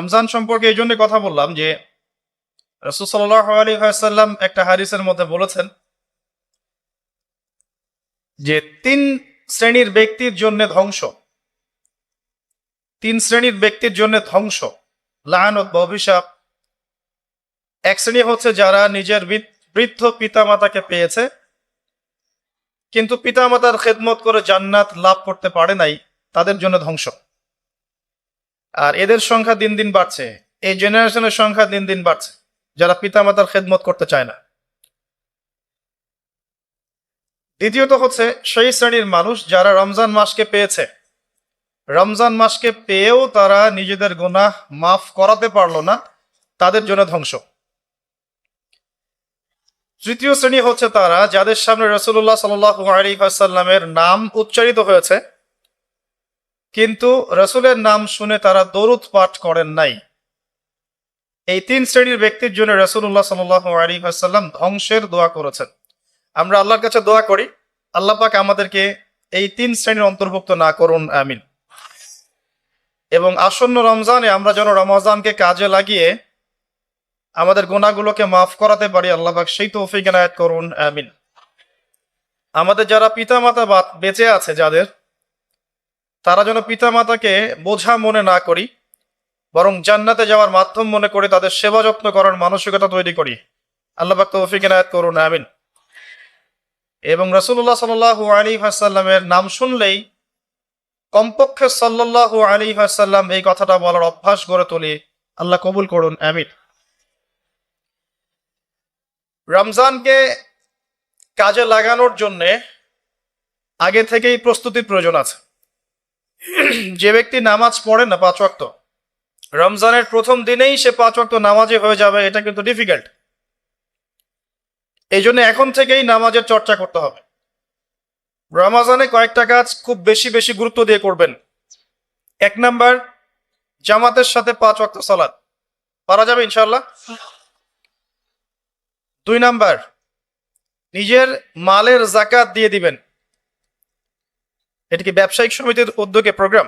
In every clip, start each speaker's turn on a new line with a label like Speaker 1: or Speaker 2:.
Speaker 1: রমজান সম্পর্কে এই জন্য কথা বললাম যে রাসূল সাল্লাল্লাহু আলাইহি ওয়াসাল্লাম একটা হাদিসের মধ্যে বলেছেন যে তিন শ্রেণীর ব্যক্তির জন্য ধ্বংস, লাআনত বা অভিশাপ। এক শ্রেণী হচ্ছে যারা নিজের বৃদ্ধ পিতামাতাকে পেয়েছে কিন্তু পিতামাতার খেদমত করে জান্নাত লাভ করতে পারে নাই, তাদের জন্য ধ্বংস। আর এদের সংখ্যা দিন দিন বাড়ছে, এই জেনারেশনের সংখ্যা দিন দিন বাড়ছে যারা পিতামাতার খেদমত করতে চায় না। দ্বিতীয়ত হচ্ছে সেই শ্রেণীর মানুষ যারা রমজান মাসকে পেয়েছে, রমজান মাসকে পেয়েও তারা নিজেদের গুনাহ মাফ করাতে পারলো না, তাদের জন্য ধ্বংস। তৃতীয় শ্রেণী হচ্ছে তারা যাদের সামনে রাসূলুল্লাহ সাল্লাল্লাহু আলাইহি ওয়াসাল্লামের নাম উচ্চারিত হয়েছে কিন্তু রাসূলের নাম শুনে তারা দরুদ পাঠ করেন নাই। এই তিন শ্রেণীর ব্যক্তির জন্য রাসূলুল্লাহ সাল্লাল্লাহু আলাইহি ওয়াসাল্লাম ধ্বংসের দোয়া করেছেন। আমরা আল্লাহর কাছে দোয়া করি, আল্লাহ পাক আমাদেরকে এই তিন শ্রেণীর অন্তর্ভুক্ত না করুন, আমিন। এবং আসন্ন রমজানে আমরা যেন রমজানকে কাজে লাগিয়ে আমাদের গুনাহগুলোকে মাফ করাতে পারি, আল্লাহ পাক সেই তৌফিক এনায়েত করুন, আমিন। আমাদের যারা পিতামাতা বেঁচে আছে যাদের, তারা যেন পিতামাতাকে বোঝা মনে না করি, বরং জান্নাতে যাওয়ার মাধ্যম মনে করে তাদের সেবা যত্ন করার মানসিকতা তৈরি করি, আল্লাহ পাক তৌফিক এনায়েত করুন, আমিন। এবং রাসূলুল্লাহ সাল্লাল্লাহু আলাইহি ওয়াসাল্লামের নাম শুনলেই কমপক্ষে সাল্লাল্লাহু আলাইহি ওয়াসাল্লাম এই কথাটা বলার অভ্যাস গড়ে তুলি, আল্লাহ কবুল করুন, আমিন। রমজানকে কাজে লাগানোর জন্য আগে থেকেই প্রস্তুতির প্রয়োজন আছে। যে ব্যক্তি নামাজ পড়ে না 5 ওয়াক্ত, রমজানের প্রথম দিনেই সে 5 ওয়াক্ত নামাজি হয়ে যাবে, এটা কিন্তু ডিফিকাল্ট। এই জন্য এখন থেকেই নামাজের চর্চা করতে হবে। রমজানে কয়েকটা কাজ খুব বেশি বেশি গুরুত্ব দিয়ে করবেন। 1 নাম্বার, জামাতের সাথে 5 ওয়াক্ত সালাত পারা যাবে ইনশাআল্লাহ। 2 নাম্বার, নিজের মালের যাকাত দিয়ে দিবেন। এটা কি ব্যবসায়িক সমিতির উদ্যোগে প্রোগ্রাম?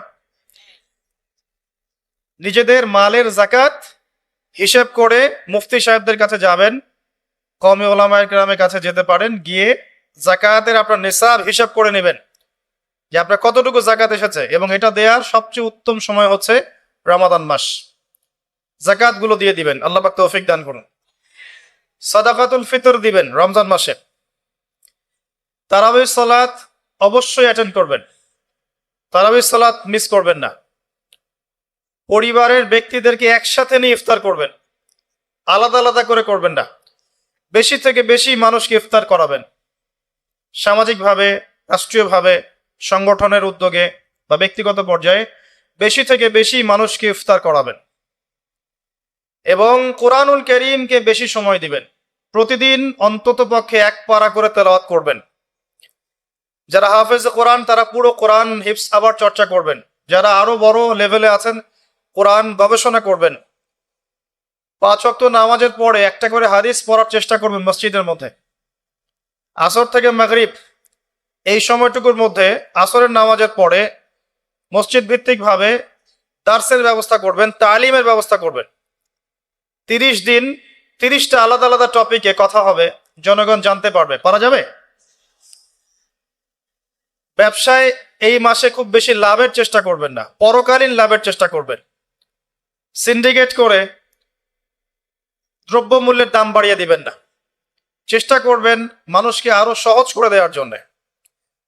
Speaker 1: নিজেদের মালের যাকাত হিসেব করে মুফতি সাহেবদের কাছে যাবেন, কওমি উলামায়ে কেরামের কাছে যেতে পারেন, গিয়ে যাকাতের আপনার নিসাব হিসাব করে নেবেন যে আপনার কতটুকু যাকাত এসেছে। এবং এটা দেওয়ার সবচেয়ে উত্তম সময় হচ্ছে রমাদান মাস। যাকাত গুলো দিয়ে দিবেন, আল্লাহ পাক তৌফিক দান করুন। সাদাকাতুল ফিতর দিবেন রমজান মাসে। তারাবির সালাত অবশ্যই অ্যাটেন্ড করবেন, তারাবির সালাত মিস করবেন না। পরিবারের ব্যক্তিদেরকে একসাথে নিয়ে ইফতার করবেন, আলাদা আলাদা করে করবেন না। বেশি থেকে বেশি মানুষকে ইফতার করাবেন, সামাজিকভাবে, রাষ্ট্রীয়ভাবে, সংগঠনের উদ্যোগে বা ব্যক্তিগত পর্যায়ে বেশি থেকে বেশি মানুষকে ইফতার করাবেন। এবং কোরআনুল কারীমকে বেশি সময় দিবেন। প্রতিদিন অন্তত পক্ষে 1 পারা করে তেলাওয়াত করবেন। যারা হাফেজ কোরআন তারা পুরো কোরআন হিফজ আবার চর্চা করবেন। যারা আরো বড় লেভেলে আছেন কোরআন গবেষণা করবেন। 5 ওয়াক্ত নামাজের পরে একটা করে হাদিস পড়ার চেষ্টা করবেন মসজিদের মধ্যে। আসর থেকে মাগরিব এই সময়টুকুর মধ্যে, আসরের নামাজের পরে মসজিদ ভিত্তিক ভাবে দার্সের ব্যবস্থা করবেন, তালিমের ব্যবস্থা করবেন। 30 দিন 30টা আলাদা আলাদা টপিকে কথা হবে, জনগণ জানতে পারবে। পারা যাবে? ব্যবসায় এই মাসে খুব বেশি লাভের চেষ্টা করবেন না, পরকালীন লাভের চেষ্টা করবেন। সিন্ডিকেট করে দ্রব্যমূল্যের দাম বাড়িয়ে দিবেন না, চেষ্টা করবেন মানুষকে আরো সহজ করে দেওয়ার জন্য।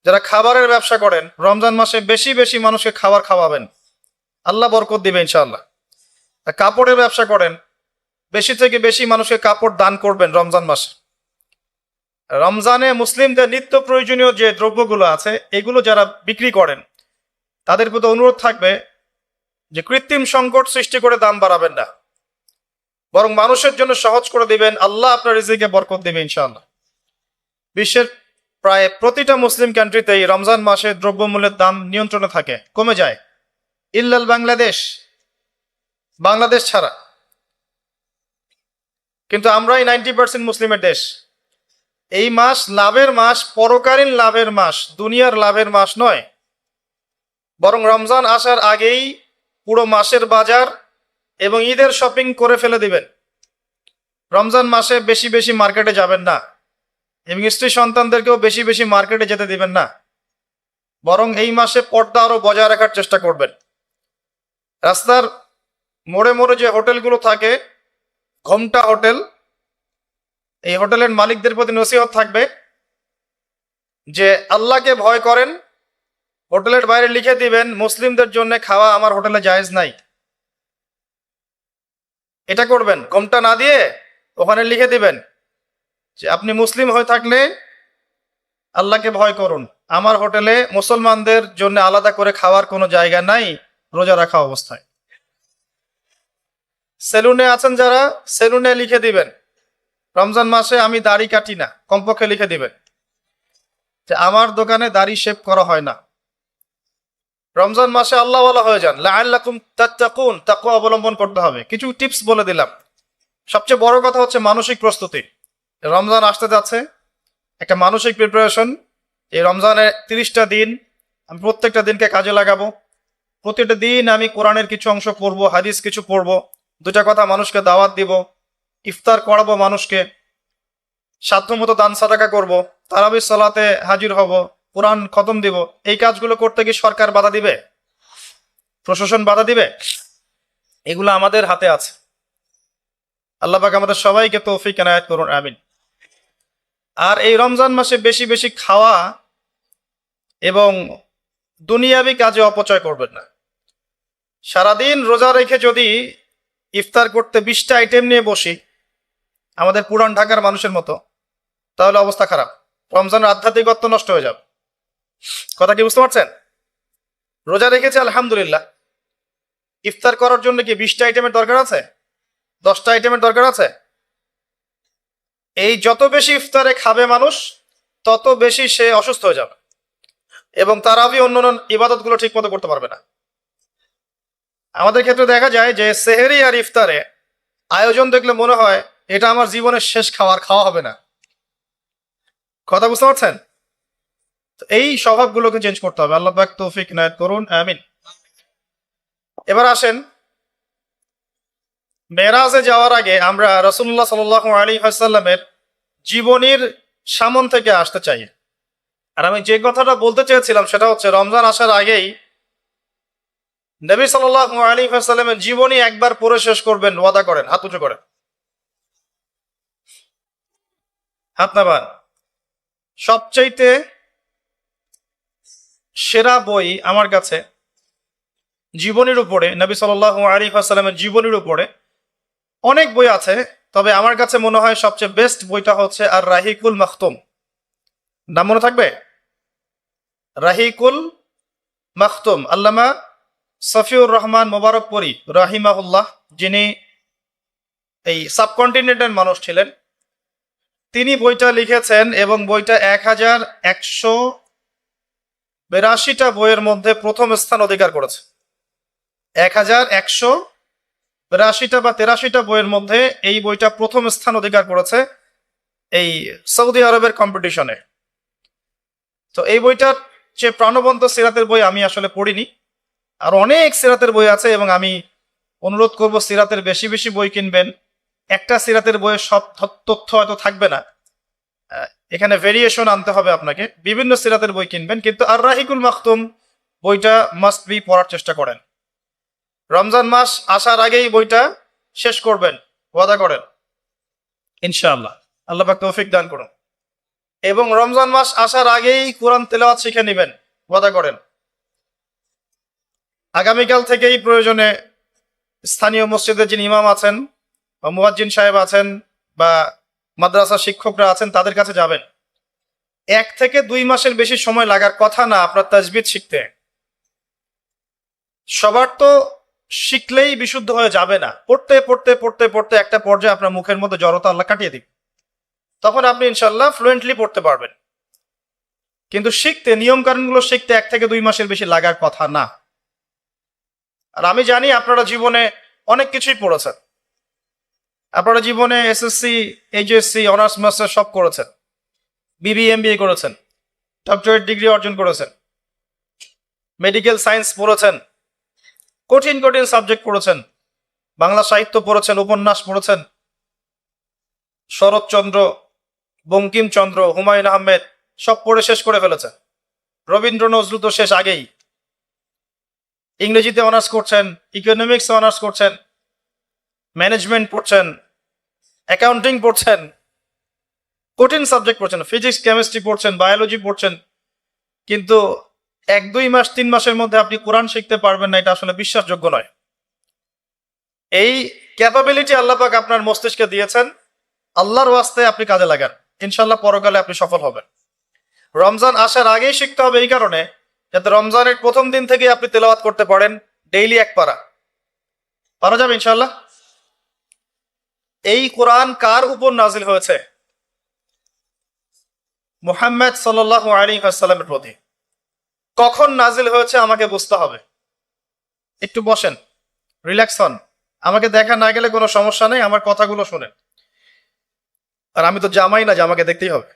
Speaker 1: যারা খাবারের ব্যবসা করেন রমজান মাসে বেশি বেশি মানুষকে খাবার খাওয়াবেন, আল্লাহ বরকত দিবে ইনশাআল্লাহ। কাপড়ের ব্যবসা করেন, বেশি থেকে বেশি মানুষকে কাপড় দান করবেন রমজান মাসে। রমজানে মুসলিমদের নিত্য প্রয়োজনীয় যে দ্রব্যগুলো আছে এগুলো যারা বিক্রি করেন তাদের প্রতি অনুরোধ থাকবে যে কৃত্রিম সংকট সৃষ্টি করে দাম বাড়াবেন না, বরং মানুষের জন্য সহজ করে দিবেন, আল্লাহ আপনার রিজিকে বরকত দেবে ইনশাআল্লাহ। বিশ্বের প্রায় প্রতিটা মুসলিম কান্ট্রিতেই রমজান মাসে দ্রব্যমূল্যের দাম নিয়ন্ত্রণে থাকে, কমে যায়, ইল্লাল বাংলাদেশ ছাড়া। কিন্তু আমরাই 90% মুসলিমের দেশ। এই মাস লাভের মাস, পরকালীন লাভের মাস, দুনিয়ার লাভের মাস নয়। বরং রমজান আসার আগেই পুরো মাসের বাজার এবং ঈদের শপিং করে ফেলে দিবেন। রমজান মাসে বেশি বেশি মার্কেটে যাবেন না এবং স্ত্রী সন্তানদেরকেও বেশি বেশি মার্কেটে যেতে দিবেন না, বরং এই মাসে পর্দা আরো বজায় রাখার চেষ্টা করবেন। রাস্তার মোড়ে মোড়ে যে হোটেলগুলো থাকে, ঘোমটা হোটেল, এই হোটেলের মালিকদের প্রতি নসিহত থাকবে যে আল্লাহকে ভয় করেন, হোটেলের বাইরে লিখে দিবেন মুসলিমদের জন্য খাওয়া আমার হোটেলে জায়েজ নাই। এটা করবেন, ঘোমটা না দিয়ে ওখানে লিখে দিবেন যে আপনি মুসলিম হয়ে থাকলে আল্লাহকে ভয় করুন, আমার হোটেলে মুসলমানদের জন্য আলাদা করে খাওয়ার কোনো জায়গা নাই রোজা রাখা অবস্থায়। সেলুনে আছেন যারা, সেলুনে লিখে দিবেন রমজান মাসে আমি দাড়ি কাটি না, কমপক্ষে লিখে দিবেন যে আমার দোকানে দাড়ি শেভ করা হয় না। রমজান মাসে আল্লাহওয়ালা হয়ে যান, লাআল্লাকুম তাত্তাকুন, তাকওয়া অবলম্বন করতে হবে। কিছু টিপস বলে দিলাম। সবচেয়ে বড় কথা হচ্ছে মানসিক প্রস্তুতি। রমজান আসতে যাচ্ছে, একটা মানসিক প্রিপারেশন। এই রমজানের 30টা দিন আমি প্রত্যেকটা দিনকে কাজে লাগাবো। প্রতিটা দিন আমি কোরআনের কিছু অংশ পড়বো, হাদিস কিছু পড়বো, দুটা কথা মানুষকে দাওয়াত দিব, ইফতার করাবো মানুষকে, সাধ্যমতো দান সাদাকা করব, তারাবির সালাতে হাজির হব, কোরআন খতম দিব। এই কাজগুলো করতে কি সরকার বাধা দিবে? প্রশাসন বাধা দিবে? এগুলো আমাদের হাতে আছে। আল্লাহ পাক আমাদের সবাইকে তৌফিক এনায়েত করুন, আমিন। আর এই রমজান মাসে বেশি বেশি খাওয়া এবং দুনিয়াবি কাজে অপচয় করবেন না। সারাদিন রোজা রেখে যদি ইফতার করতে 20টা আইটেম নিয়ে বসি আমাদের পুরান ঢাকার মানুষের মতো, তাহলে অবস্থা খারাপ। রমজানের আধ্যাত্মিকত্ব নষ্ট হয়ে যাবে। কথা কি বুঝতে পারছেন? রোজা রেখেছে আলহামদুলিল্লাহ, ইফতার করার জন্য কি 20টা আইটেমের দরকার আছে? 10টা আইটেমের দরকার আছে? এই যত বেশি ইফতারে খাবে মানুষ, তত বেশি সে অসুস্থ হয়ে যাবে এবং তারাবি অন্যান্য ইবাদতগুলো ঠিক মতো করতে পারবে না। আমাদের ক্ষেত্রে দেখা যায় যে সেহেরি আর ইফতারে আয়োজন দেখলে মনে হয় এটা আমার জীবনের শেষ খাওয়া হবে না। কথা বুঝতে পারছেন? এই স্বভাবগুলোকে চেঞ্জ করতে হবে। আল্লাহ পাক তৌফিক ইনায়েত করুন, আমিন। এবার আসেন, মেরাজে যাওয়ার আগে আমরা রাসূলুল্লাহ সাল্লাল্লাহু আলাইহি ওয়াসাল্লামের জীবনীর সামন থেকে আসতে চাই। আর আমি যে কথাটা বলতে চেয়েছিলাম সেটা হচ্ছে রমজান আসার আগেই নবী সাল্লাল্লাহু আলাইহি ওয়াসাল্লামের জীবনী একবার পড়ে শেষ করবেন, ওয়াদা করেন। হাত উঁচু করেন, হাত নামান। সবচাইতে সেরা বই আমার কাছে জীবনীর উপরে, নবী সাল্লাল্লাহু আলাইহি ওয়াসাল্লামের জীবনীর উপরে অনেক বই আছে, তবে আমার কাছে মনে হয় সবচেয়ে বেস্ট বইটা হচ্ছে আর রাহিকুল মাখতুম। নাম মনে থাকবে? রাহিকুল মাখতুম, আল্লামা সফিউর রহমান মোবারকপুরী রাহিমাহুল্লাহ, যিনি এই সাবকন্টিনেন্টের মানুষ ছিলেন, তিনি বইটা লিখেছেন এবং বইটা 1182টা বইয়ের মধ্যে প্রথম স্থান অধিকার করেছে। 1182টা বা 83টা বইয়ের মধ্যে এই বইটা প্রথম স্থান অধিকার করেছে এই সৌদি আরবের কম্পিটিশনে। তো এই বইটার যে প্রাণবন্ত সিরাতের বই আমি আসলে পড়িনি, আর অনেক সিরাতের বই আছে এবং আমি অনুরোধ করব সিরাতের বেশি বেশি বই কিনবেন। একটা সিরাতের বইয়ে সব তথ্য হয়তো থাকবে না, এখানে ভেরিয়েশন আনতে হবে আপনাকে। বিভিন্ন সিরাতের বই কিনবেন, কিন্তু আর রাহিকুল মাখতুম বইটা মাস্ট বি পড়ার চেষ্টা করেন। রমজান মাস আসার আগেই বইটা শেষ করবেন, ওয়াদা করেন ইনশাআল্লাহ। আল্লাহ পাক তৌফিক দান করুন। এবং রমজান মাস আসার আগেই কোরআন তেলাওয়াত শিখে নেবেন, ওয়াদা করেন। আগামীকাল থেকেই প্রয়োজনে স্থানীয় মসজিদের যিনি ইমাম আছেন বা মুয়াজ্জিন সাহেব আছেন বা মাদ্রাসা শিক্ষকরা আছেন, তাদের কাছে যাবেন। 1 থেকে 2 মাসের বেশি সময় লাগার কথা না আপনার তাজবিদ শিখতে। সবার তো শিখলেই বিশুদ্ধ হয়ে যাবে না। পড়তে পড়তে পড়তে পড়তে একটা পর্যায়ে আপনার মুখের মধ্যে জড়তা আল্লাহ কাটিয়ে দিবে, তখন আপনি ইনশাল্লাহ ফ্লুয়েন্টলি পড়তে পারবেন। কিন্তু শিখতে, নিয়ম কানুনগুলো শিখতে 1 থেকে 2 মাসের বেশি লাগার কথা না। আর আমি জানি আপনারা জীবনে অনেক কিছুই পড়েছেন। আপনারা জীবনে এসএসসি, এইচএসসি, অনার্স মাস্টার সব করেছেন, বিবি এমবিএ করেছেন, ডক্টরেট ডিগ্রি অর্জন করেছেন, মেডিকেল সায়েন্স পড়েছেন, কঠিন কঠিন সাবজেক্ট পড়েছেন। বাংলা সাহিত্য পড়েছেন, উপন্যাস পড়েছেন, শরৎচন্দ্র, বঙ্কিমচন্দ্র, হুমায়ুন আহমেদ সব পড়ে শেষ করে ফেলেছেন। রবীন্দ্র নজরুল তো শেষ আগেই। ইংরেজিতে অনার্স করছেন, ইকোনমিক্স অনার্স করছেন, ম্যানেজমেন্ট পড়ছেন, অ্যাকাউন্টিং পড়ছেন, কঠিন সাবজেক্ট পড়ছেন, ফিজিক্স কেমিস্ট্রি পড়ছেন, বায়োলজি পড়ছেন, কিন্তু 1-2 মাস 3 মাসের মধ্যে আপনি কোরআন শিখতে পারবেন না, এটা আসলে বিশ্বাসযোগ্য নয়। এই ক্যাপাবিলিটি আল্লাহ পাক আপনার মস্তিষ্কে দিয়েছেন, আল্লাহর ওয়াস্তে আপনি কাজে লাগান, ইনশাল্লাহ পরকালে আপনি সফল হবেন। রমজান আসার আগেই শিখতে হবে এই কারণে, যাতে রমজানের প্রথম দিন থেকে আপনি তেলাওয়াত করতে পারেন, ডেইলি 1 পারা পারা যাবে ইনশাল্লাহ। এই কোরআন কার উপর নাজিল হয়েছে? মুহাম্মদ সাল্লাল্লাহু আলাইহি ওয়াসাল্লামের প্রতি। কখন নাজিল হয়েছে আমাকে বুঝতে হবে। একটু বসেন, রিল্যাক্স হন, আমাকে দেখা না গেলে কোনো সমস্যা নেই, আমার কথাগুলো শুনেন। আর আমি তো জামাই না যে আমাকে দেখতেই হবে।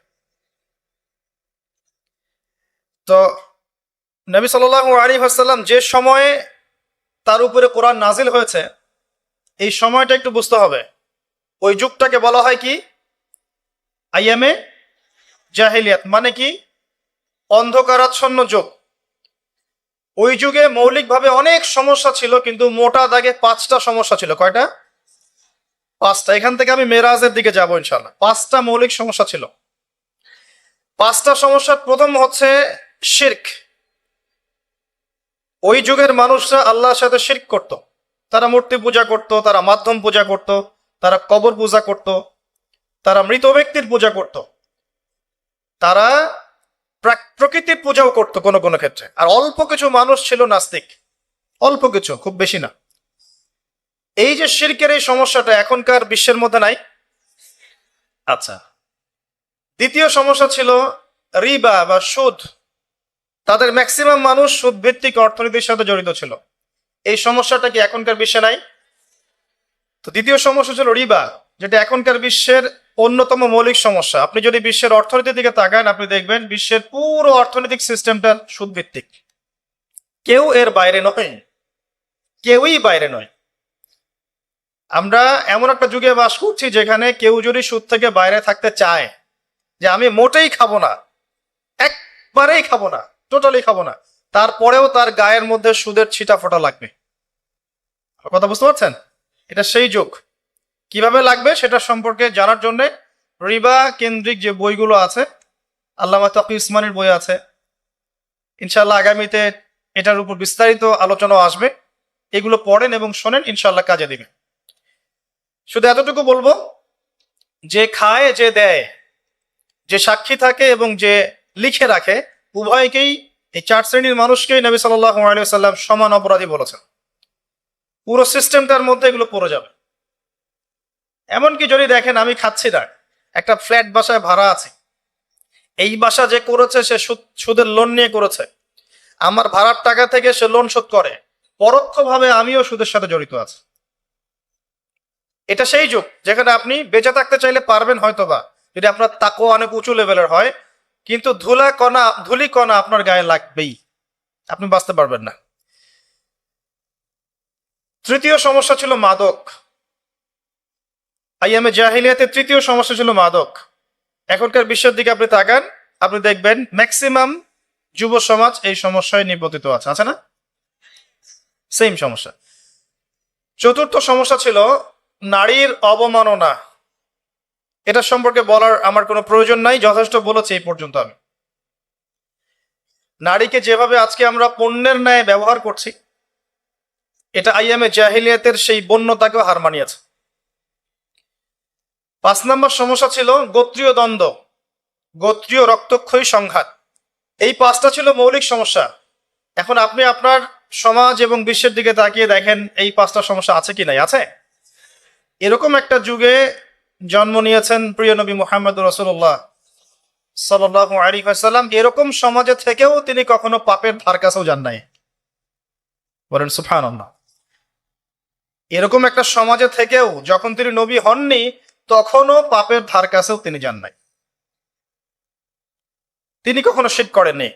Speaker 1: তো নবী সাল্লাল্লাহু আলাইহি ওয়াসাল্লাম যে সময়ে তার উপরে কোরআন নাজিল হয়েছে, এই সময়টা একটু বুঝতে হবে। ওই যুগটাকে বলা হয় কি? আইয়ামে জাহিলিয়াত, মানে কি? অন্ধকারাচ্ছন্ন যুগ। ওই যুগে মৌলিকভাবে অনেক সমস্যা ছিল, কিন্তু মোটা দাগে 5টা সমস্যা ছিল। কয়টা? 5টা। এখান থেকে আমি মেরাজের দিকে যাবো ইনশাল্লাহ। 5টা মৌলিক সমস্যা ছিল। 5টা সমস্যার প্রথম হচ্ছে শিরক। ওই যুগের মানুষরা আল্লাহর সাথে শিরক করত। তারা মূর্তি পূজা করত, তারা মাধ্যম পূজা করত, তারা কবর পূজা করত, তারা মৃত ব্যক্তির পূজা করত, তারা প্রকৃতির পূজাও করত কোনো কোনো ক্ষেত্রে। আর অল্প কিছু মানুষ ছিল নাস্তিক, অল্প কিছু, খুব বেশি না। এই যে শিরকের এই সমস্যাটা এখনকার বিশ্বের মধ্যে নাই। আচ্ছা, দ্বিতীয় সমস্যা ছিল রিবা বা সুদ। তাদের ম্যাক্সিমাম মানুষ সুদ ভিত্তিক অর্থনীতির সাথে জড়িত ছিল। এই সমস্যাটা কি এখনকার বিশ্বে নাই? তো দ্বিতীয় সমস্যা ছিল রিবা, যেটা এখনকার বিশ্বের অন্যতম মৌলিক সমস্যা। আপনি যদি বিশ্বের অর্থনীতির দিকে তাকান, আপনি দেখবেন বিশ্বের পুরো অর্থনৈতিক সিস্টেমটা সুদ ভিত্তিক। কেউ এর বাইরে নয়, কেউই বাইরে নয়। আমরা এমন একটা যুগে বাস করছি যেখানে কেউ যদি সুদ থেকে বাইরে থাকতে চায়, যে আমি মোটেই খাবো না, একবারেই খাবো না, টোটালি খাবো না, তারপরেও তার গায়ের মধ্যে সুদের ছিটা ফোটা লাগবে। কথা বুঝতে পারছেন? এটা সেই যুগ। কিভাবে লাগবে সেটা সম্পর্কে জানার জন্য রিবা কেন্দ্রিক যে বইগুলো আছে, আল্লামা তাকি উসমানীর বই আছে, ইনশাল্লাহ আগামীতে এটার উপর বিস্তারিত আলোচনা আসবে। এগুলো পড়েন এবং শোনেন, ইনশাল্লাহ কাজে দিবে। শুধু এতটুকু বলবো, যে খায় যে দেয়, যে সাক্ষী থাকে এবং যে লিখে রাখে, উভয়কেই, এই 4 শ্রেণীর মানুষকেই নবী সাল্লাল্লাহু আলাইহি ওয়াসাল্লাম সমান অপরাধী বলেছেন। পুরো সিস্টেমটার মধ্যে এগুলো পড়ে যাবে। এমনকি যদি দেখেন আমি খাচ্ছি না, একটা ফ্ল্যাট বাসায় ভাড়া আছে, এই বাসা যে করেছে সে সুদের লোন নিয়ে করেছে, আমার ভাড়ার টাকা থেকে সে লোন শোধ করে, পরোক্ষভাবে আমিও সুদের সাথে জড়িত আছি। এটা সেই যুগ যেখানে আপনি বেঁচে থাকতে চাইলে পারবেন হয়তোবা, যদি আপনার তাকওয়া অনেক উঁচু লেভেলের হয়, কিন্তু ধুলি কণা আপনার গায়ে লাগবেই, আপনি বাঁচতে পারবেন না। তৃতীয় সমস্যা ছিল মাদক। আইয়ামে জাহিলিয়াতের তৃতীয় সমস্যা ছিল মাদক। এখনকার বিশ্বের দিকে আপনি তাকান, আপনি দেখবেন ম্যাক্সিমাম যুব সমাজ এই সমস্যায় নিপতিত আছে না? সেম সমস্যা। চতুর্থ সমস্যা ছিল নারীর অবমাননা। এটা সম্পর্কে বলার আমার কোনো প্রয়োজন নাই, যথেষ্ট বলেছি এই পর্যন্ত আমি। নারীকে যেভাবে আজকে আমরা পণ্যের ন্যায় ব্যবহার করছি, এটা আইয়ামে জাহিলিয়াতের সেই বন্যতাকেও হার মানিয়েছে। 5 নম্বর সমস্যা ছিল গোত্রীয় দ্বন্দ্ব, গোত্রীয় রক্তক্ষয়ী সংঘাত। এই 5টা ছিল মৌলিক সমস্যা। এখন আপনি আপনার সমাজ এবং বিশ্বের দিকে তাকিয়ে দেখেন এই 5টা সমস্যা আছে কি নাই? আছে। এরকম একটা যুগে জন্ম নিয়েছেন প্রিয় নবী মুহাম্মদ রাসূলুল্লাহ সাল্লাল্লাহু আলাইহি ওয়াসাল্লাম। এরকম সমাজে থেকেও তিনি কখনো পাপের ধার কাছেও যান নাই। বলেন সুবহানাল্লাহ। এরকম একটা সমাজে থেকেও যখন তিনি নবী হননি, তখনও পাপের ধার কাছেও তিনি যান নাই। তিনি কখনো শিরক করেননি,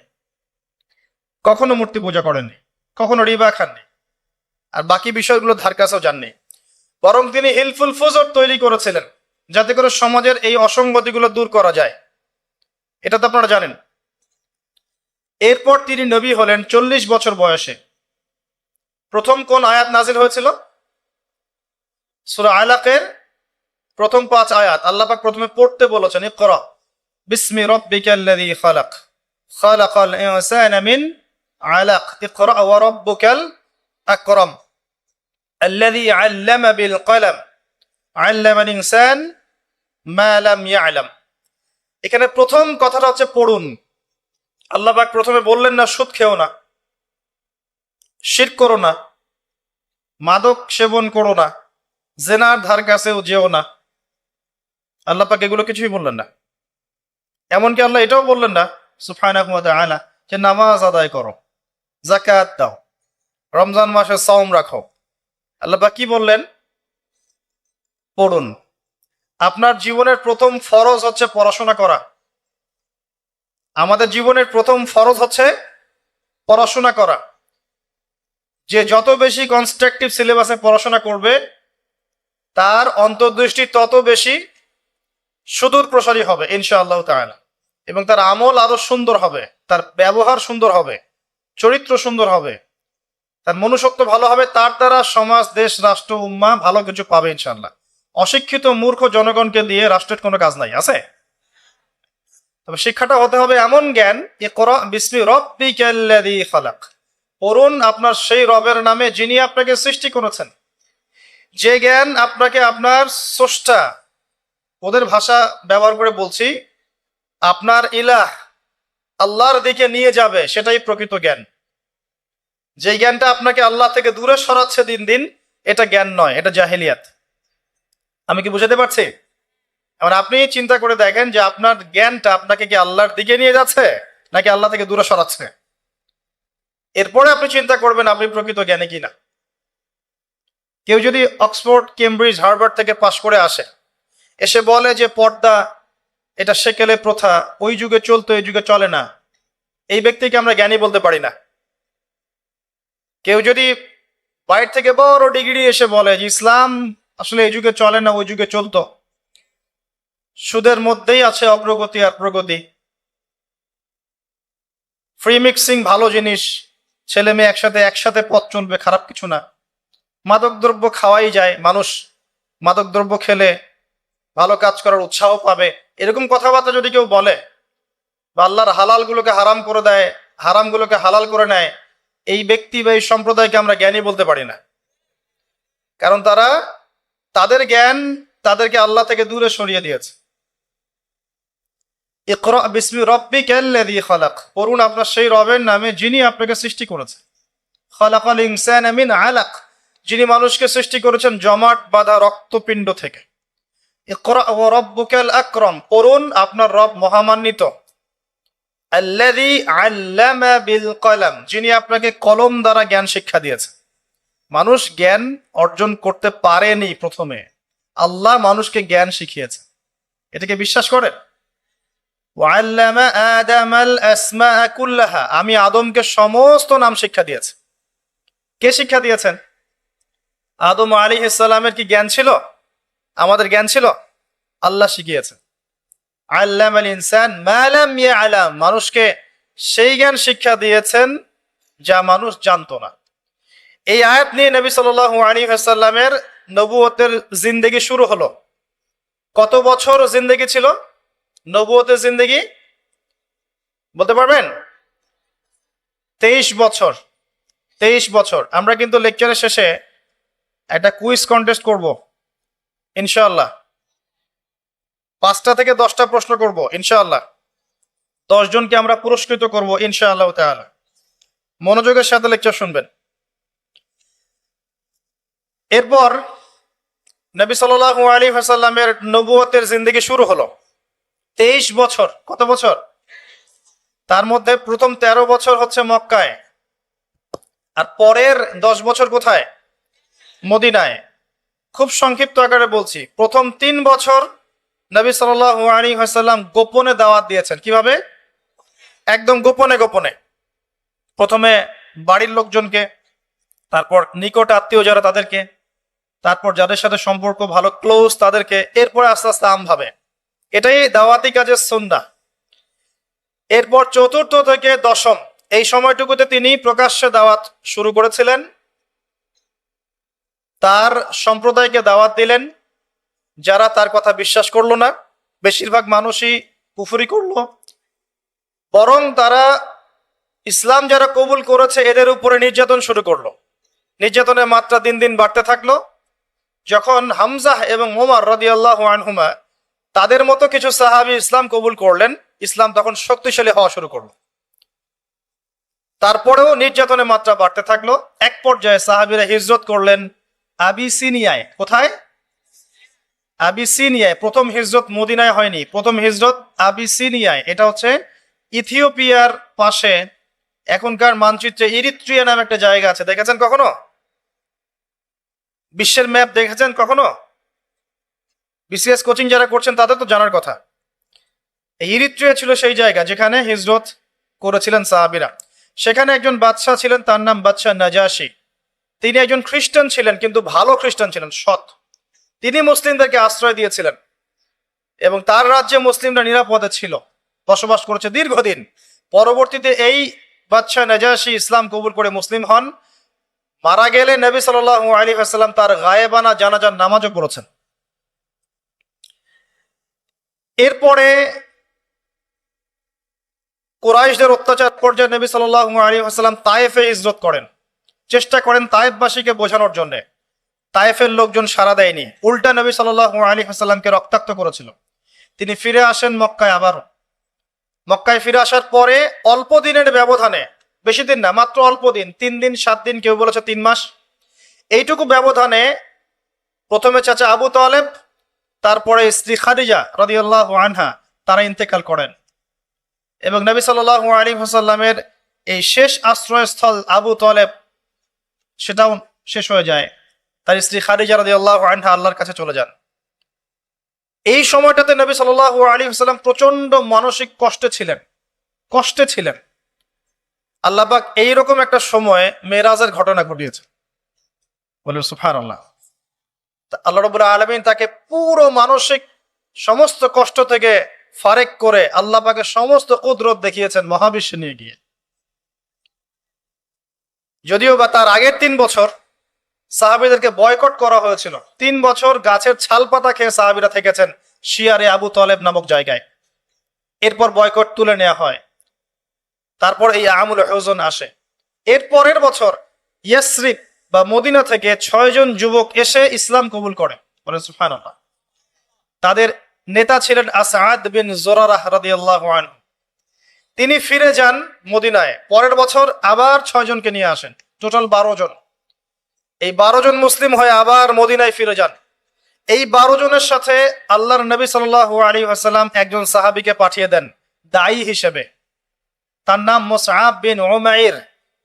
Speaker 1: কখনো মূর্তি পূজা করেননি, কখনো রিবা খাননি, আর বাকি বিষয়গুলো ধার কাছেও যাননি। বরং তিনি হিলফুল ফুজর তৈরি করেছিলেন যাতে করে সমাজের এই অসঙ্গতিগুলো দূর করা যায়। এটা তো আপনারা জানেন। এরপর তিনি নবী হলেন 40 বছর বয়সে। প্রথম কোন আয়াত নাজিল হয়েছিল? সূরা আলাকের প্রথম 5 আয়াত আল্লাহ পাক প্রথমে পড়তে বলেছেন, ইকরা বিসমি রাব্বিকাল্লাযী খালাক খালাকাল ইনসানা মিন আলাক ইকরা ওয়া রাব্বুকাল আকরাম আল্লাযী আল্লামা বিল কলম আল্লামাল ইনসান মা লাম ইয়ালাম। এখানে প্রথম কথাটা হচ্ছে পড়ুন। আল্লাহ পাক প্রথমে বললেন না সুদ খেও না, শিরক করো না, মাদক সেবন করো না, জেনার ধার কাছেও যেও না। আল্লাহ পাক এগুলো কিছুই বললেন না। এমনকি আল্লাহ এটাও বললেন না সুবহানাহু ওয়া তাআলা যে নামাজ আদায় করো, যাকাত দাও, রমজান মাসে সাওম রাখো। আল্লাহ পাক কি বললেন? পড়ুন। আপনার জীবনের প্রথম ফরজ হচ্ছে পড়াশোনা করা। আমাদের জীবনের প্রথম ফরজ হচ্ছে পড়াশোনা করা। যে যত বেশি কনস্ট্রাকটিভ সিলেবাসে পড়াশোনা করবে তার অন্তর্দৃষ্টি তত বেশি সুদূর প্রসারী হবে ইনশাআল্লাহ তাআলা, এবং তার আমল আরো সুন্দর হবে, তার ব্যবহার সুন্দর হবে, চরিত্র সুন্দর হবে, তার মনুষ্যত্ব ভালো হবে। তার দ্বারা সমাজ, দেশ, রাষ্ট্র, উম্মাহ ভালো কিছু পাবে ইনশাআল্লাহ। অশিক্ষিত মূর্খ জনগণকে দিয়ে রাষ্ট্রের কোনো কাজ নাই, আছে? তবে শিক্ষাটা হতে হবে এমন জ্ঞান, ইকরা বিসমি রাব্বিকাল্লাযী খালাক, পড়ুন আপনার সেই রবের নামে যিনি আপনাকে সৃষ্টি করেছেন। যে জ্ঞান আপনাকে আপনার স্রষ্টা, ওদের ভাষা ব্যবহার করে বলছি, আপনার ইলাহ আল্লাহর দিকে নিয়ে যাবে, সেটাই প্রকৃত জ্ঞান। যে জ্ঞানটা আপনাকে আল্লাহ থেকে দূরে সরাচ্ছে দিন দিন, এটা জ্ঞান নয়, এটা জাহেলিয়াত। আমি কি বুঝাতে পারছি? এবার আপনি চিন্তা করে দেখেন যে আপনার জ্ঞানটা আপনাকে কি আল্লাহর দিকে নিয়ে যাচ্ছে নাকি আল্লাহ থেকে দূরে সরাচ্ছে। এরপরে আপনি চিন্তা করবেন আপনি প্রকৃত জ্ঞানী কিনা। কেউ যদি অক্সফোর্ড, কেমব্রিজ, হার্ভার্ড থেকে পাশ করে আসে, এসে বলে যে পর্দা এটা সেকেলে প্রথা, ওই যুগে চলতো এই যুগে চলে না, এই ব্যক্তিকে আমরা জ্ঞানী বলতে পারি না। কেউ যদি বাইরে থেকে বড় ডিগ্রি এসে বলে যে ইসলাম আসলে এই যুগে চলে না ওই যুগে চলতো, সুদের মধ্যেই আছে অগ্রগতি আর প্রগতি, ফ্রি মিক্সিং ভালো জিনিস, ছেলে মেয়ে একসাথে পথ চলবে, খারাপ কিছু না, মাদক দ্রব্য খাওয়াই যায়, মানুষ মাদক দ্রব্য খেলে ভালো কাজ করার উৎসাহ পাবে, এরকম কথাবার্তা যদি কেউ বলে, বা আল্লাহর হালালগুলোকে হারাম করে দেয়, হারামগুলোকে হালাল করে নেয়, এই ব্যক্তি বা এই সম্প্রদায়কে আমরা জ্ঞানী বলতে পারি না। কারণ তাদের জ্ঞান তাদেরকে আল্লাহ থেকে দূরে সরিয়ে দিয়েছে। ইকরা বিসমি রাব্বিকাল্লাযী খালাক, পড়ুন আপনার সেই রবের নামে যিনি আপনাকে সৃষ্টি করেছে। খালাকাল ইনসানা মিন আলাক, যিনি মানুষকে সৃষ্টি করেছেন জমাট বাঁধা রক্তপিণ্ড থেকে। ইকরা ওয়া রাব্বুকাল আকরাম, পড়ুন আপনার রব মহামান্বিত। আল্লাযী আল্লামা বিল কলম, যিনি আপনাকে কলম দ্বারা জ্ঞান শিক্ষা দিয়েছে। মানুষ জ্ঞান অর্জন করতে পারেনি, প্রথমে আল্লাহ মানুষকে জ্ঞান শিখিয়েছে। এটাকে বিশ্বাস করেন? ওয়াল্লামা আদামাল আসমাআ কুল্লাহা, আমি আদমকে সমস্ত নাম শিক্ষা দিয়েছি। কে শিক্ষা দিয়েছেন? আদম আলাইহিস সালামের কি জ্ঞান ছিল? আমাদের জ্ঞান ছিল? আল্লাহ শিখিয়েছেন। আল্লামাল ইনসান মা লাম ইয়ালাম, মানুষকে সেই জ্ঞান শিক্ষা দিয়েছেন যা মানুষ জানতো না। এই আয়াত নিয়ে নবী সাল্লাল্লাহু আলাইহি ওয়াসাল্লামের নবুয়তের জিন্দেগি শুরু হলো। কত বছর জিন্দেগি ছিল নবুয়তের জিন্দেগি? বলতে পারবেন? 23 বছর। 23 বছর। আমরা কিন্তু লেকচারের শেষে একটা কুইজ কন্টেস্ট করব ইনশাআল্লাহ। 5টা থেকে 10টা প্রশ্ন করব ইনশাআল্লাহ। 10 জনকে আমরা পুরস্কৃত করব ইনশাআল্লাহ তাআলা। মনোযোগের সাথে লেকচার শুনবেন। এরপর নবী সাল্লাল্লাহু আলাইহি ওয়াসাল্লামের নবুয়তের জিন্দেগি শুরু হলো। 23 বছর। কত বছর? তার মধ্যে প্রথম 13 বছর হচ্ছে মক্কায়, আর পরের 10 বছর কোথায়? মদিনায়। খুব সংক্ষিপ্ত আকারে বলছি, প্রথম 3 বছর নবী সাল্লাল্লাহু আলাইহি ওয়াসাল্লাম গোপনে দাওয়াত দিয়েছেন। কিভাবে? একদম গোপনে গোপনে। প্রথমে বাড়ির লোকজনকে, তারপর নিকট আত্মীয় যারা তাদেরকে, তারপর যাদের সাথে সম্পর্ক ভালো ক্লোজ তাদেরকে, এরপরে আস্তে আস্তে আমভাবে। এটাই দাওয়াতি কাজের সুন্নাহ। এরপর চতুর্থ থেকে দশম এই সময়টুকুতে তিনি প্রকাশ্যে দাওয়াত শুরু করেছিলেন, তার সম্প্রদায়কে দাওয়াত দিলেন। যারা তার কথা বিশ্বাস করলো না, বেশিরভাগ মানুষই কুফরি করলো, বরং তারা ইসলাম যারা কবুল করেছে এদের উপরে নির্যাতন শুরু করলো। নির্যাতনের মাত্রা দিন দিন বাড়তে থাকলো। যখন হামজাহ এবং ওমর রাদিয়াল্লাহু আনহুমা তাদের মতো কিছু সাহাবী ইসলাম কবুল করলেন, ইসলাম তখন শক্তিশালী হওয়া শুরু করলো। তারপরেও নির্যাতনের মাত্রা বাড়তে থাকলো। এক পর্যায়ে সাহাবীরা হিজরত করলেন আবিসিনিয়ায়। কোথায়? আবিসিনিয়ায়। প্রথম হিজরত মদিনায় হয়নি, প্রথম হিজরত আবিসিনিয়ায়। এটা হচ্ছে ইথিওপিয়ার পাশে, এখনকার মানচিত্রে ইরিত্রিয়া নামে একটা জায়গা আছে, দেখেছেন কখনো? বিশ্বের ম্যাপ দেখেছেন কখনো? বিসিএস কোচিং যারা করছেন তাদের তো জানার কথা। ইরিত্রিয়া ছিল সেই জায়গা যেখানে হিজরত করেছিলেন সাহাবীরা। সেখানে একজন বাদশাহ ছিলেন, তার নাম বাদশাহ নাজাশী। তিনি একজন খ্রিস্টান ছিলেন, কিন্তু ভালো খ্রিস্টান ছিলেন, সৎ। তিনি মুসলিমদেরকে আশ্রয় দিয়েছিলেন এবং তার রাজ্যে মুসলিমরা নিরাপদে ছিল, বসবাস করেছে দীর্ঘদিন। পরবর্তীতে এই বাদশাহ নাজাশী ইসলাম কবুল করে মুসলিম হন। মারা গেলে নবী সাল্লাল্লাহু আলাইহি ওয়াসাল্লাম তার গায়েবানা জানাজার নামাজও পড়েছেন। এরপরে কুরাইশদের অত্যাচার পর্যায়ে নবী সাল্লাল্লাহু আলাইহি ওয়াসাল্লাম তায়েফে হিজরত করেন, চেষ্টা করেন তায়েফবাসীকে বোঝানোর জন্য। তায়েফের লোকজন সাড়া দেয়নি, উল্টা নবী সাল্লাল্লাহু আলাইহি ওয়াসাল্লামকে রক্তাক্ত করেছিল। তিনি ফিরে আসেন মক্কায়। আবারও মক্কায় ফিরে আসার পরে অল্প দিনের ব্যবধানে, বেশি দিন না, মাত্র অল্প দিন, 3 দিন 7 দিন, কেউ বলেছে 3 মাস, এইটুকু ব্যবধানে প্রথমে চাচা আবু তালেব, তারপরে স্ত্রী খাদিজা রাদিয়াল্লাহু আনহা, তারা ইন্তেকাল করেন। এবং নবী সাল্লাল্লাহু আলাইহি ওয়াসাল্লামের এই শেষ আশ্রয়স্থল আবু তালেব, সেটাও শেষ হয়ে যায়। তার স্ত্রী খাদিজা রাদিয়াল্লাহু আনহা আল্লাহর কাছে চলে যান। এই সময়টাতে নবী সাল্লাল্লাহু আলাইহি ওয়াসাল্লাম প্রচন্ড মানসিক কষ্টে ছিলেন। আল্লাহ পাক এইরকম একটা সময়ে মেরাজের ঘটনা ঘটিয়েছে, বলে সুবহানাল্লাহ। আল্লাহ রাব্বুল আলামিন তাকে পুরো মানসিক সমস্ত কষ্ট থেকে ফারেক করে আল্লাহ পাকের সমস্ত কুদরত দেখিয়েছেন মহাবিশ্বে নিয়ে গিয়ে। যদিও বা তার আগের 3 বছর সাহাবীদেরকে বয়কট করা হয়েছিল। 3 বছর গাছের ছাল পাতা খেয়ে সাহাবীরা থেকেছেন শিয়ারে আবু তালেব নামক জায়গায়। এরপর বয়কট তুলে নেওয়া হয়। তারপর এই আমুল হুজন আসে। এর পরের বছর ইয়াসরিব বা মদিনা থেকে 6 জন যুবক এসে ইসলাম কবুল করে, বলে সুবহানাল্লাহ। তাদের নেতা ছিলেন আসাদ বিন জুরারাহ রাদিয়াল্লাহু আনহু। তিনি ফিরে যান মদিনায়। পরের বছর আবার 6 জনকে নিয়ে আসেন, টোটাল 12 জন। এই 12 জন মুসলিম হয়ে আবার মদিনায় ফিরে যান। এই 12 জনের সাথে আল্লাহর নবী সাল্লাল্লাহু আলাইহি ওয়াসাল্লাম একজন সাহাবীকে পাঠিয়ে দেন দায়ী হিসেবে। তার নাম মুসআব বিন উমাইর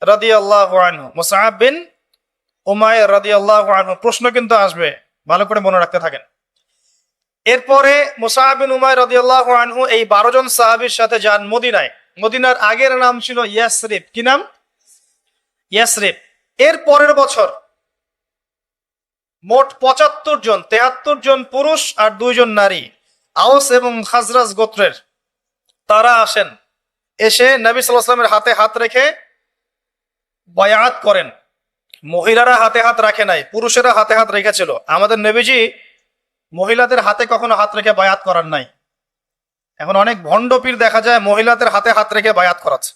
Speaker 1: রাদিয়াল্লাহু আনহু। মুসআব বিন উমাইর রাদিয়াল্লাহু আনহু। প্রশ্ন কিন্তু আসবে, ভালো করে মনে রাখতে থাকেন। এরপরে মুসআব বিন উমাইর রাদিয়াল্লাহু আনহু এই 12 জন সাহাবীর সাথে যান মদিনায়। মদিনার আগের নাম ছিল ইয়াসরিব। কি নাম? ইয়াসরিব। এর পরের বছর মোট 75 জন, 73 জন পুরুষ আর 2 জন নারী, আউস এবং খাজরাজ গোত্রের, তারা আসেন। এসে নবী সাল্লাল্লাহু আলাইহি ওয়াসাল্লামের হাতে হাত রেখে বায়াত করেন। মহিলারা হাতে হাত রাখে নাই, পুরুষেরা হাতে হাত রেখেছিল। আমাদের নবীজি মহিলাদের হাতে কখনো হাত রেখে বায়াত করার নাই। এখন অনেক ভণ্ড পীর দেখা যায় মহিলাদের হাতে হাত রেখে বায়াত করাচ্ছে।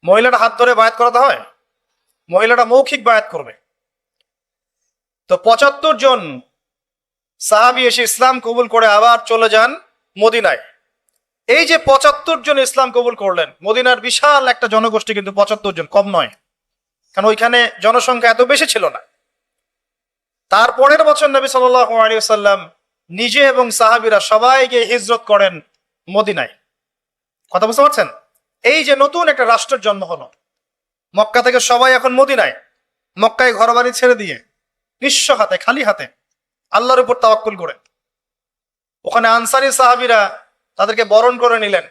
Speaker 1: মহিলারা হাত ধরে বায়াত করাতে হয়? মহিলারা মৌখিক বায়াত করবে। তো 75 জন সাহাবী এসে ইসলাম কবুল করে আবার চলে যান মদিনায়। এই যে 75 জন ইসলাম কবুল করলেন, মদিনার বিশাল একটা জনগোষ্ঠী, কিন্তু 75 জন কম নয়, কারণ ওইখানে জনসংখ্যা এত বেশি ছিল না। তারপরের বছর নবী সাল্লাল্লাহু আলাইহি ওয়াসাল্লাম নিজে এবং সাহাবীরা সবাইকে হিজরত করেন মদিনায়। কথা বুঝতে পারছেন? এই যে নতুন একটা রাষ্ট্রের জন্ম হলো, মক্কা থেকে সবাই এখন মদিনায়, মক্কায় ঘরবাড়ি ছেড়ে দিয়ে নিঃস্ব হাতে, খালি হাতে, আল্লাহর উপর তাওয়াক্কুল করে। ওখানে আনসারী সাহাবীরা তাদেরকে বরণ করে নিলেন।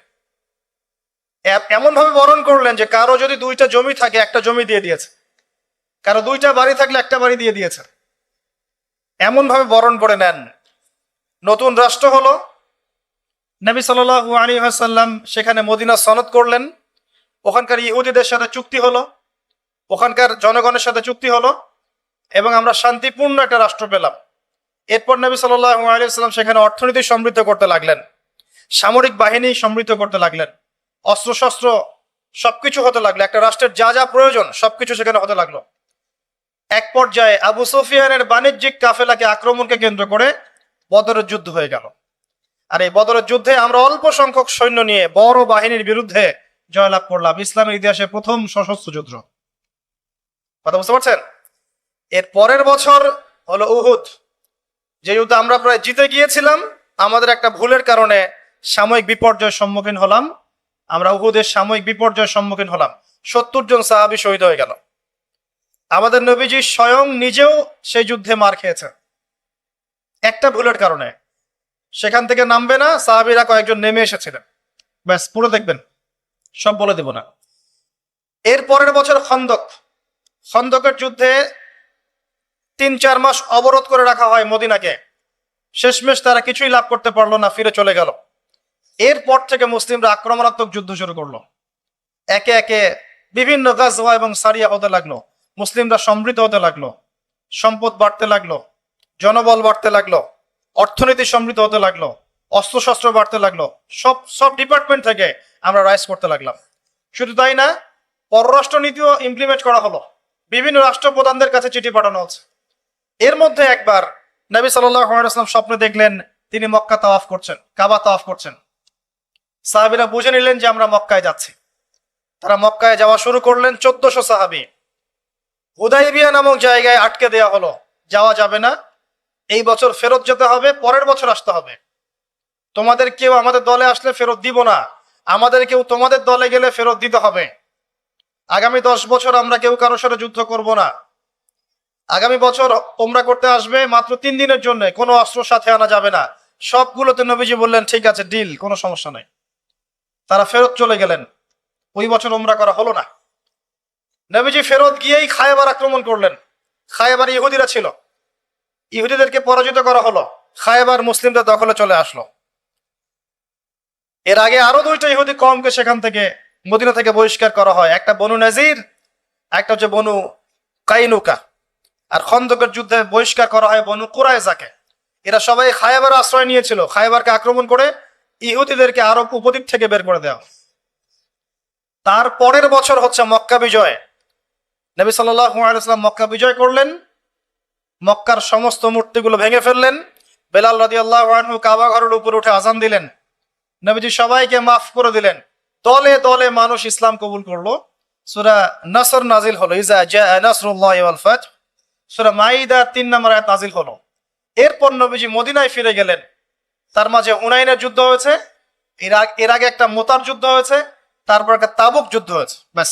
Speaker 1: এমন ভাবে বরণ করলেন যে কারো যদি 2টা জমি থাকে, একটা জমি দিয়ে দিয়েছে। কারো দুইটা বাড়ি থাকলে একটা বাড়ি দিয়ে দিয়েছে, এমন ভাবে বরণ করে নেন। নতুন রাষ্ট্র হলো, নবী সাল্লাল্লাহু আলাইহি ওয়াসাল্লাম সেখানে মদিনা সনদ করলেন, ওখানকার ইহুদিদের সাথে চুক্তি হলো, ওখানকার জনগণের সাথে চুক্তি হলো, এবং আমরা শান্তিপূর্ণ একটা রাষ্ট্র পেলাম। এরপর নবী সাল্লাল্লাহু আলাইহি ওয়াসাল্লাম সেখানে অর্থনীতি সমৃদ্ধ করতে লাগলেন, সামরিক বাহিনী সমৃদ্ধ করতে লাগলেন, অস্ত্রশস্ত্র সবকিছু হতে লাগলো, একটা রাষ্ট্রের যা যা প্রয়োজন সবকিছু সেখানে হতে লাগলো। এক পর্যায়ে আবু সুফিয়ানের বাণিজ্যিক কাফেলাকে আক্রমণকে কেন্দ্র করে বদরের যুদ্ধ হয়ে গেল। আর এই বদরের যুদ্ধে আমরা অল্প সংখ্যক সৈন্য নিয়ে বড় বাহিনীর বিরুদ্ধে জয়লাভ করলাম, ইসলামের ইতিহাসে প্রথম সশস্ত্র যুদ্ধ। কথা বুঝতে পারছেন? এর পরের বছর হলো উহুদ, যে যুদ্ধে আমরা প্রায় জিতে গিয়েছিলাম, আমাদের একটা ভুলের কারণে সাময়িক বিপর্যয়ের সম্মুখীন হলাম। আমরা উহুদের সাময়িক বিপর্যয়ের সম্মুখীন হলাম, 70 জন সাহাবী শহীদ হয়ে গেল। আমাদের নবীজি স্বয়ং নিজেও সেই যুদ্ধে মার খেয়েছে একটা ভুলের কারণে। সেখান থেকে নামবে না, সাহাবীরা কয়েকজন নেমে এসেছিলেন, ব্যাস পুরো দেখবেন, সব বলে দেব না। এর পরের বছর খন্দকের যুদ্ধে 3-4 মাস অবরোধ করে রাখা হয় মদিনাকে, শেষমেশ তারা কিছুই লাভ করতে পারলো না, ফিরে চলে গেল। এরপর থেকে মুসলিমরা আক্রমণাত্মক যুদ্ধ শুরু করলো, একে একে বিভিন্ন গাজওয়া এবং সারিয়া হতে লাগলো, মুসলিমরা সমৃদ্ধ হতে লাগলো, সম্পদ বাড়তে লাগলো, জনবল বাড়তে লাগলো, অর্থনীতি সমৃদ্ধ হতে লাগলো, অস্ত্রশস্ত্র বাড়তে লাগলো, সব সব ডিপার্টমেন্ট থেকে আমরা রাইজ করতে লাগলাম। শুধু তাই না, পররাষ্ট্র নীতিও ইমপ্লিমেন্ট করা হলো, বিভিন্ন রাষ্ট্রপ্রধানদের কাছে চিঠি পাঠানো হচ্ছে। এর মধ্যে একবার নবী সাল্লাল্লাহু আলাইহি ওয়াসাল্লাম স্বপ্নে দেখলেন তিনি মক্কা তাওয়াফ করছেন, কাবা তাওয়াফ করছেন। সাহাবীরা বুঝে নিলেন যে আমরা মক্কায় যাচ্ছি, তারা মক্কায় যাওয়া শুরু করলেন। 1400 সাহাবী হুদাইবিয়া নামক জায়গায় আটকে দেওয়া হলো, যাওয়া যাবে না, এই বছর ফেরত যেতে হবে, পরের বছর আসতে হবে, তোমাদের কেউ আমাদের দলে আসলে ফেরত দিব না, আমাদের কেউ তোমাদের দলে গেলে ফেরত দিতে হবে, আগামী 10 বছর আমরা কেউ কারোর সাথে যুদ্ধ করব না, আগামী বছর ওমরা করতে আসবে মাত্র 3 দিনের জন্য, কোনো অস্ত্র সাথে আনা যাবে না। সবগুলোতে নবীজি বললেন ঠিক আছে, ডিল, কোনো সমস্যা নাই। তারা ফেরত চলে গেলেন, ওই বছর ওমরা করা হলো না। নবীজি ফেরত গিয়েই খায়বার আক্রমণ করলেন। খায়বার ইহুদিরা ছিল, ইহুদিদেরকে পরাজিত করা হলো, খায়বার মুসলিমদের দখলে চলে আসলো। এর আগে আরো 2টা ইহুদি কওমকে সেখান থেকে, মদিনা থেকে বহিষ্কার করা হয়, একটা বনু নাজির, একটা হচ্ছে বনু কাইনুকা। আর খন্দকের যুদ্ধে বহিষ্কার করা হয় বনু কুরাইজাকে। এরা সবাই খায়বার আশ্রয় নিয়েছিল, খায়বারকে আক্রমণ করে ইহুদিদেরকে আরব উপদ্বীপ থেকে বের করে দেওয়া। তার পরের বছর হচ্ছে মক্কা বিজয়। নবী সাল্লাল্লাহু আলাইহি ওয়াসাল্লাম মক্কা বিজয় করলেন, মক্কার সমস্ত মূর্তিগুলো ভেঙে ফেললেন। বেলাল রাদিয়াল্লাহু আনহু কাবা ঘরের উপর উঠে আজান দিলেন, নবীজি সবাইকে মাফ করে দিলেন। দলে দলে মানুষ ইসলাম কবুল করলো। সূরা নসর নাজিল হলো, ইজা জাআ নাসরুল্লাহি ওয়াল ফাতহ। সূরা মাইদা 3 নম্বর আয়াত নাজিল হলো। এরপর নবীজি মদিনায় ফিরে গেলেন। তার মাঝে হুনাইনের যুদ্ধ হয়েছে, এর আগে একটা মোতার যুদ্ধ হয়েছে, তারপর একটা তাবুক যুদ্ধ হয়েছে, ব্যাস।